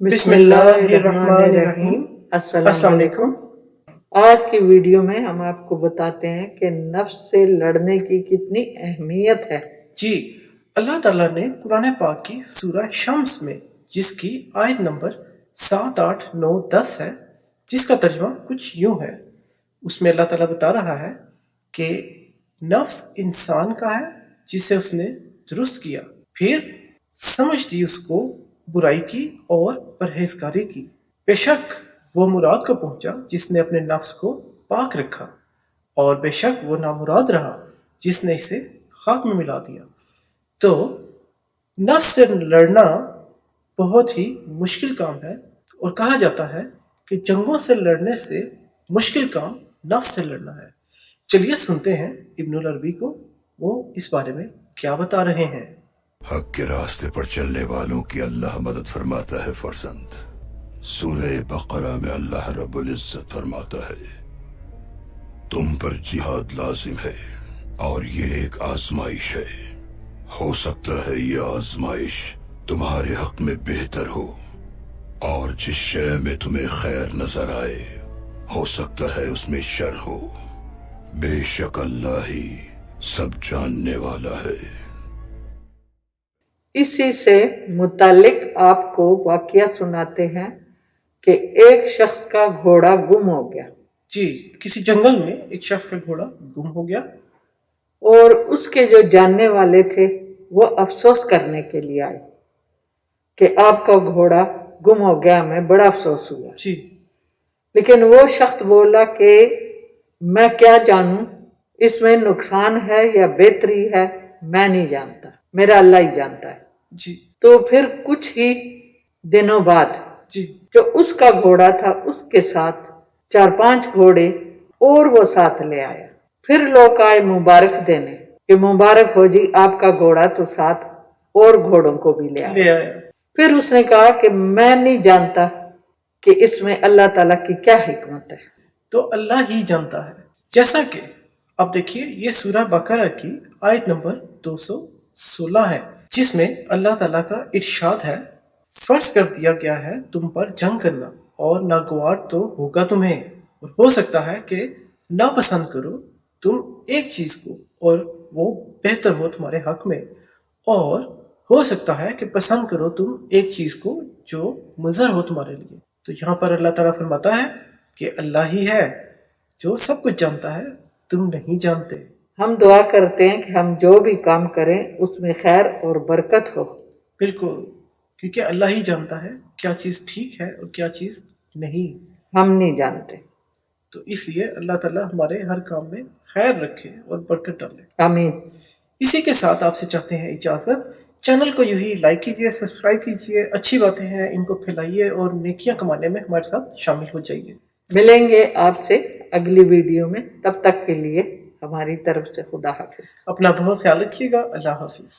बिस्मिल्लाहिर्रहमानिर्रहीम। अस्सलाम वालेकुम। आज की वीडियो में हम आपको बताते हैं कि नफ्स से लड़ने की कितनी अहमियत है। जी, अल्लाह ताला ने कुरान पाक की सूरह शम्स में, जिसकी आयत नंबर 7, 8, 9, 10 है, जिसका तर्जुमा कुछ यूं है, उसमें अल्लाह ताला बता रहा है कि नफ्स इंसान का है जिसे उसने दुरुस्त किया, फिर समझ दी उसको बुराई की और परहेजगारी की। बेशक वो मुराद को पहुंचा जिसने अपने नफ्स को पाक रखा, और बेशक वो नामुराद रहा जिसने इसे खाक में मिला दिया। तो नफ्स से लड़ना बहुत ही मुश्किल काम है, और कहा जाता है कि जंगों से लड़ने से मुश्किल काम नफ्स से लड़ना है। चलिए सुनते हैं इब्नुल अरबी को, वो इस बारे में क्या बता रहे हैं। हक के रास्ते पर चलने वालों की अल्लाह मदद फरमाता है फरजंद। सूरह बकरा में अल्लाह रब्बुल इज्जत फरमाता है, तुम पर जिहाद लाजिम है और ये एक आजमाइश है। हो सकता है ये आजमाइश तुम्हारे हक में बेहतर हो, और जिस शय में तुम्हें खैर नजर आए हो सकता है उसमें शर हो। बेशक अल्लाह ही सब जानने वाला है। इसी से मुतालिक आपको वाकया सुनाते हैं कि एक शख्स का घोड़ा गुम हो गया। जी, किसी जंगल में एक शख्स का घोड़ा गुम हो गया, और उसके जो जानने वाले थे वो अफसोस करने के लिए आए कि आपका घोड़ा गुम हो गया, हमें बड़ा अफसोस हुआ। जी, लेकिन वो शख्स बोला कि मैं क्या जानूं, इसमें नुकसान है या बेहतरी है, मैं नहीं जानता, मेरा अल्लाह ही जानता है। जी, तो फिर कुछ ही दिनों बाद जी, जो उसका घोड़ा था उसके साथ 4-5 घोड़े और वो साथ ले आया। फिर लोग आए मुबारक देने कि मुबारक हो जी, आपका घोड़ा तो साथ और घोड़ों को भी ले ले आया। आया। फिर उसने कहा कि मैं नहीं जानता कि इसमें अल्लाह ताला की क्या हिकमत है। तो अल्लाह ही जानता है। जैसा कि अब देखिए, ये सूरह बकरा की आयत नंबर 216 है, जिसमें अल्लाह ताला का इरशाद है, फर्ज कर दिया गया है तुम पर जंग करना, और नागवार तो होगा तुम्हें, और हो सकता है कि नापसंद करो तुम एक चीज को और वो बेहतर हो तुम्हारे हक में, और हो सकता है कि पसंद करो तुम एक चीज को जो मुज़र हो तुम्हारे लिए। तो यहाँ पर अल्लाह ताला फरमाता है कि अल्लाह ही है जो सब कुछ जानता है, तुम नहीं जानते। हम दुआ करते हैं कि हम जो भी काम करें उसमें खैर और बरकत हो। बिल्कुल, क्योंकि अल्लाह ही जानता है क्या चीज़ ठीक है और क्या चीज़ नहीं। हम नहीं जानते। तो इसलिए अल्लाह ताला हमारे हर काम में खैर रखे और बरकत डाले। आमीन। इसी के साथ आपसे चाहते हैं इजाज़त। चैनल को यूं ही लाइक कीजिए, सब्सक्राइब कीजिए, अच्छी बातें हैं इनको फैलाइए, और नेकियां कमाने में हमारे साथ शामिल हो जाइए। मिलेंगे आपसे अगली वीडियो में, तब तक के लिए हमारी तरफ से खुदा हाफिज। अपना बहुत ख्याल रखिएगा। अल्लाह हाफिज।